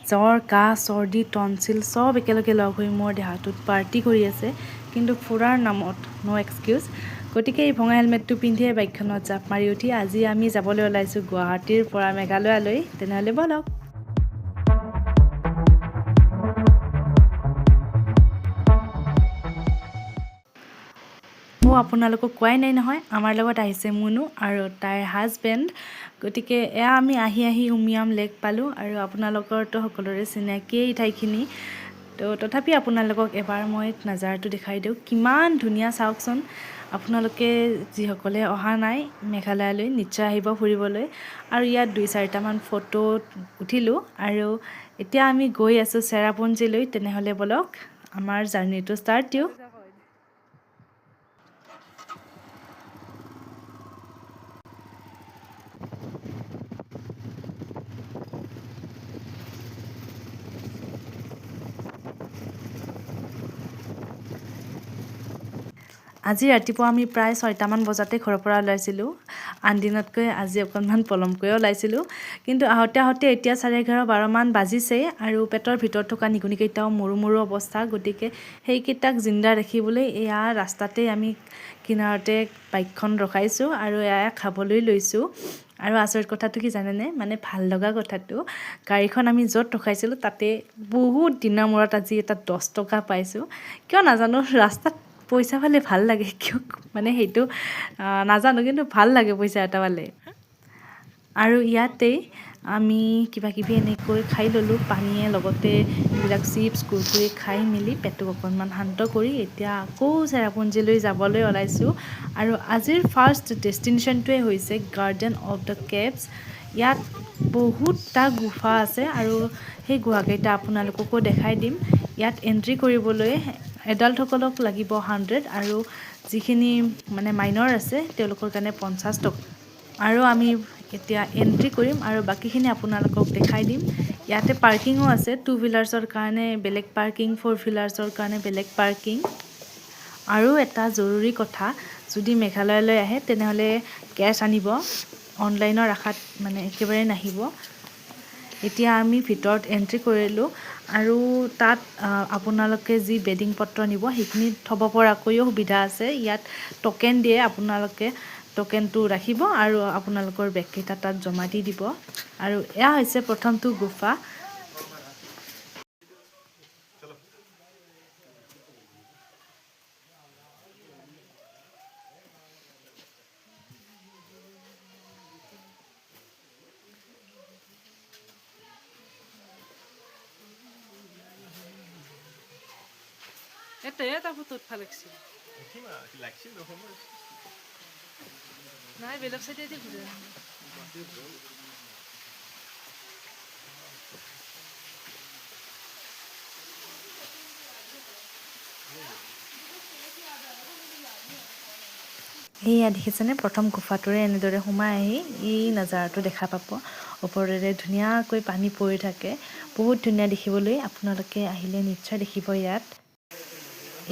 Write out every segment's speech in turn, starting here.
জ্বৰ কাহ চৰ্দি টনচিল চব একেলগে লগ হৈ মোৰ দেহাটোত পাৰ্টি কৰি আছে, কিন্তু ফুৰাৰ নামত ন' এক্সকিউজ। গতিকে এই ভঙা হেলমেটটো পিন্ধিয়ে বাইকখনত জাপ মাৰি উঠি আজি আমি যাবলৈ ওলাইছোঁ গুৱাহাটীৰ পৰা মেঘালয়ালৈ। তেনেহ'লে ব'লক। আপোনালোকক কোৱাই নাই নহয়, আমাৰ লগত আহিছে মুনু আৰু তাইৰ হাজবেণ্ড। গতিকে এয়া আমি আহি উমিয়াম লেক পালোঁ, আৰু আপোনালোকৰতো সকলোৰে চিনাকিয়েই ঠাইখিনি। তথাপি আপোনালোকক এবাৰ মই নাজাৰাটো দেখাই দিওঁ, কিমান ধুনীয়া চাওকচোন। আপোনালোকে যিসকলে অহা নাই মেঘালয়লৈ নিশ্চয় আহিব ফুৰিবলৈ। আৰু ইয়াত 2-4টামান ফটো উঠিলোঁ, আৰু এতিয়া আমি গৈ আছোঁ চেৰাপুঞ্জীলৈ। তেনেহ'লে ব'লক আমাৰ জাৰ্ণিটো ষ্টাৰ্ট দিওঁ। আজি ৰাতিপুৱা আমি প্ৰায় 6টামান বজাতে ঘৰৰ পৰা ওলাইছিলোঁ। আন দিনতকৈ আজি অকণমান পলমকৈয়ে ওলাইছিলোঁ, কিন্তু আহোঁতে এতিয়া 11:30-12মান বাজিছেই, আৰু পেটৰ ভিতৰত থকা নিগনিকেইটাও মৰো মৰো অৱস্থা। গতিকে সেইকেইটাক জিন্দা ৰাখিবলৈ এয়া ৰাস্তাতেই আমি কিনাৰতে বাইকখন ৰখাইছোঁ, আৰু এয়া খাবলৈ লৈছোঁ। আৰু আচৰিত কথাটো কি জানেনে, মানে ভাল লগা কথাটো, গাড়ীখন আমি য'ত ৰখাইছিলোঁ তাতে বহুত দিনৰ মূৰত আজি এটা 10 টকা পাইছোঁ। কিয় নাজানো, ৰাস্তাত পইচা পালে ভাল লাগে, কিয় মানে সেইটো নাজানো, কিন্তু ভাল লাগে পইচা এটা পালে। আৰু ইয়াতেই আমি কিবাকিবি এনেকৈ খাই ল'লোঁ, পানীয়ে লগতে এইবিলাক চিপছ কুৰকুৰি খাই মেলি পেটটো অকণমান শান্ত কৰি এতিয়া আকৌ চেৰাপুঞ্জীলৈ যাবলৈ ওলাইছোঁ। আৰু আজিৰ ফাৰ্ষ্ট ডেষ্টিনেশ্যনটোৱে হৈছে গাৰ্ডেন অফ দ্য কেভছ। ইয়াত বহুতটা গুফা আছে, আৰু সেই গুহাকেইটা আপোনালোককো দেখাই দিম। ইয়াত এণ্ট্ৰি কৰিবলৈ এডাল্টসকলক লাগিব 100, আৰু যিখিনি মানে মাইনৰ আছে তেওঁলোকৰ কাৰণে 50 টকা। আৰু আমি এতিয়া এণ্ট্ৰি কৰিম, আৰু বাকীখিনি আপোনালোকক দেখাই দিম। ইয়াতে পাৰ্কিঙো আছে, 2 হুইলাৰ্ছৰ কাৰণে বেলেগ পাৰ্কিং, 4 হুইলাৰ্ছৰ কাৰণে বেলেগ পাৰ্কিং। আৰু এটা জৰুৰী কথা, যদি মেঘালয়লৈ আহে তেনেহ'লে কেছ আনিব, অনলাইনৰ আশাত মানে একেবাৰে নাহিব। এতিয়া আমি ভিতৰত এণ্ট্ৰি কৰিলোঁ, আৰু তাত আপোনালোকে যি বেডিং পত্ৰ নিব সেইখিনি থ'ব পৰাকৈও সুবিধা আছে। ইয়াত ট'কেন দিয়ে, আপোনালোকে ট'কেনটো ৰাখিব আৰু আপোনালোকৰ বেগকেইটা তাত জমা দি দিব। আৰু এয়া হৈছে প্ৰথমটো গুফা। এটা ফটোত ভাল লাগছে। নাই, বেলেগ চাইডে দি ঘূৰে। এয়া দেখিছেনে, প্ৰথম গুফাটোৰে এনেদৰে সোমাই আহি এই নাজাৰাটো দেখা পাব। ওপৰেৰে ধুনীয়াকৈ পানী পৰি থাকে, বহুত ধুনীয়া দেখিবলৈ। আপোনালোকে আহিলে নিশ্চয় দেখিব ইয়াত।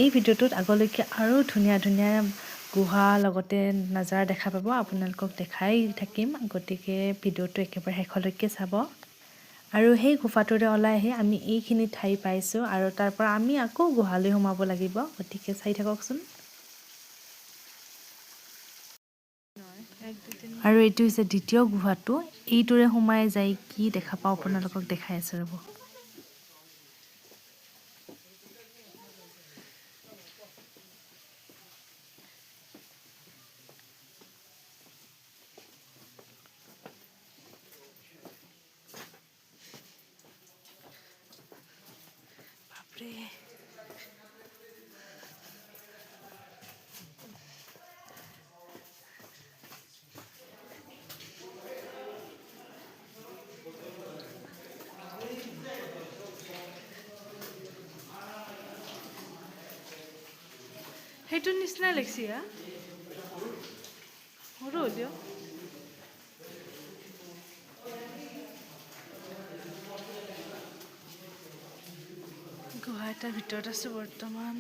এই ভিডিঅ'টোত আগলৈকে আৰু ধুনীয়া ধুনীয়া গুহা লগতে নাজাৰা দেখা পাব, আপোনালোকক দেখাই থাকিম। গতিকে ভিডিঅ'টো একেবাৰে শেষলৈকে চাব। আৰু সেই গুফাটোৰে ওলাই আহি আমি এইখিনি ঠাই পাইছোঁ, আৰু তাৰ পৰা আমি আকৌ গুহালৈ সোমাব লাগিব। গতিকে চাই থাককচোন। আৰু এইটো হৈছে দ্বিতীয় গুহাটো, এইটোৰে সোমাই যাই কি দেখা পাওঁ আপোনালোকক দেখাই আছোঁ ৰ'ব। বাপৰে, সেইটোৰ নিচিনাই লাগিছে। সৰু হ'লেও গুহা এটাৰ ভিতৰত আছোঁ বৰ্তমান।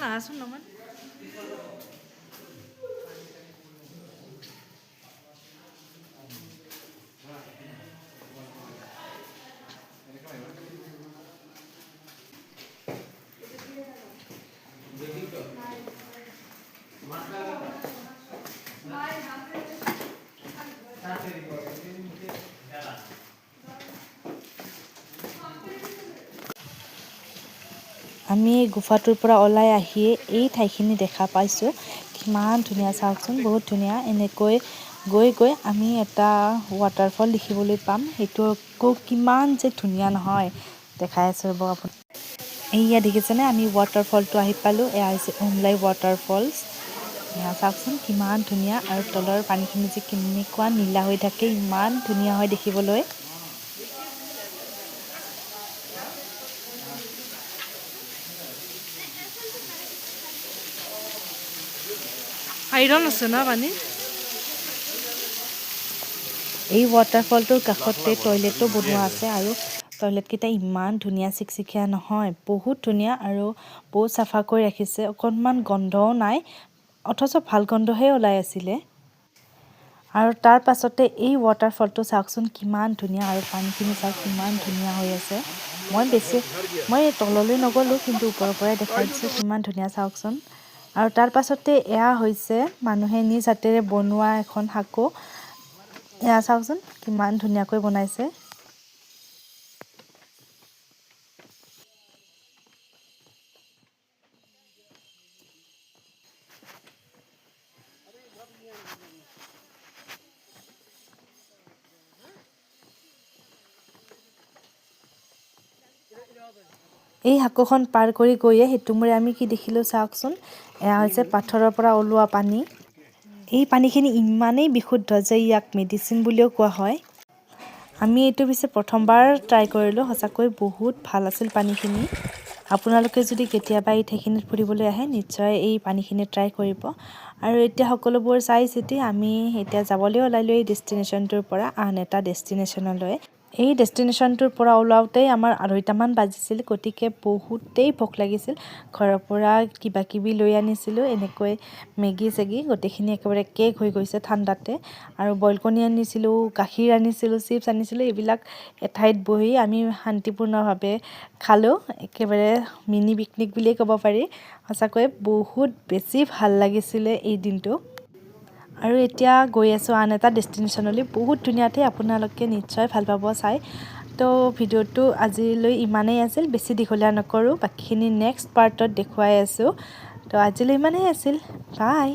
আহাচোন অকণমান আমি এই গুফাটোৰ পৰা ওলাই আহিয়ে এই ঠাইখিনি দেখা পাইছোঁ কিমান ধুনীয়া চাওকচোন বহুত ধুনীয়া এনেকৈ গৈ গৈ আমি এটা ৱাটাৰফল দেখিবলৈ পাম সেইটো আকৌ কিমান যে ধুনীয়া নহয় দেখাই আছোঁ ৰ'ব আপুনি এইয়া দেখিছেনে আমি ৱাটাৰফলটো আহি পালোঁ এয়া হৈছে উমলাই ৱাটাৰফলছ এয়া চাওকচোন কিমান ধুনীয়া আৰু তলৰ পানীখিনি যে কেনেকুৱা নীলা হৈ থাকে ইমান ধুনীয়া হয় দেখিবলৈ আইৰণ আছে ন পানী এই ৱাটাৰফলটোৰ কাষতে টয়লেটো বনোৱা আছে আৰু টয়লেটকেইটা ইমান ধুনীয়া চিকচিকীয়া নহয় বহুত ধুনীয়া আৰু বহুত চাফা কৰি ৰাখিছে অকণমান গন্ধও নাই অথচ ভাল গন্ধহে ওলাই আছিলে আৰু তাৰ পাছতে এই ৱাটাৰফলটো চাওকচোন কিমান ধুনীয়া আৰু পানীখিনি চাওক কিমান ধুনীয়া হৈ আছে মই তললৈ নগ'লোঁ কিন্তু ওপৰৰ পৰাই দেখাই দিছোঁ কিমান ধুনীয়া চাওকচোন আৰু তাৰ পাছতে এয়া হৈছে মানুহে নিজ হাতেৰে বনোৱা এখন সাঁকো এয়া চাওকচোন কিমান ধুনীয়াকৈ বনাইছে এই সাঁকোখন পাৰ কৰি গৈয়ে সেইটো মূৰে আমি কি দেখিলোঁ চাওকচোন এয়া হৈছে পাথৰৰ পৰা ওলোৱা পানী এই পানীখিনি ইমানেই বিশুদ্ধ যে ইয়াক মেডিচিন বুলিও কোৱা হয় আমি এইটো পিছে প্ৰথমবাৰ ট্ৰাই কৰিলোঁ সঁচাকৈ বহুত ভাল আছিল পানীখিনি আপোনালোকে যদি কেতিয়াবা এই ঠাইখিনিত ফুৰিবলৈ আহে নিশ্চয় এই পানীখিনি ট্ৰাই কৰিব আৰু এতিয়া সকলোবোৰ চাই চিতি আমি এতিয়া যাবলৈ ওলালোঁ এই ডেষ্টিনেশ্যনটোৰ পৰা আন এটা ডেষ্টিনেশ্যনলৈ এই ডেষ্টিনেশ্যনটোৰ পৰা ওলাওঁতেই আমাৰ 2:30মান বাজিছিল গতিকে বহুতেই ভোক লাগিছিল ঘৰৰ পৰা কিবা কিবি লৈ আনিছিলোঁ এনেকৈ মেগী চেগি গোটেইখিনি একেবাৰে কেক হৈ গৈছে ঠাণ্ডাতে আৰু বইল কণী আনিছিলোঁ গাখীৰ আনিছিলোঁ চিপছ আনিছিলোঁ এইবিলাক এঠাইত বহি আমি শান্তিপূৰ্ণভাৱে খালোঁ একেবাৰে মিনি পিকনিক বুলিয়েই ক'ব পাৰি সঁচাকৈ বহুত বেছি ভাল লাগিছিলে এই দিনটো আৰু এতিয়া গৈ আছোঁ আন এটা ডেষ্টিনেশ্যনলৈ বহুত ধুনীয়া ঠাই আপোনালোকে নিশ্চয় ভাল পাব চাই তো ভিডিঅ'টো আজিলৈ ইমানেই আছিল বেছি দীঘলীয়া নকৰোঁ বাকীখিনি নেক্সট পাৰ্টত দেখুৱাই আছোঁ তো আজিলৈ ইমানেই আছিল বাই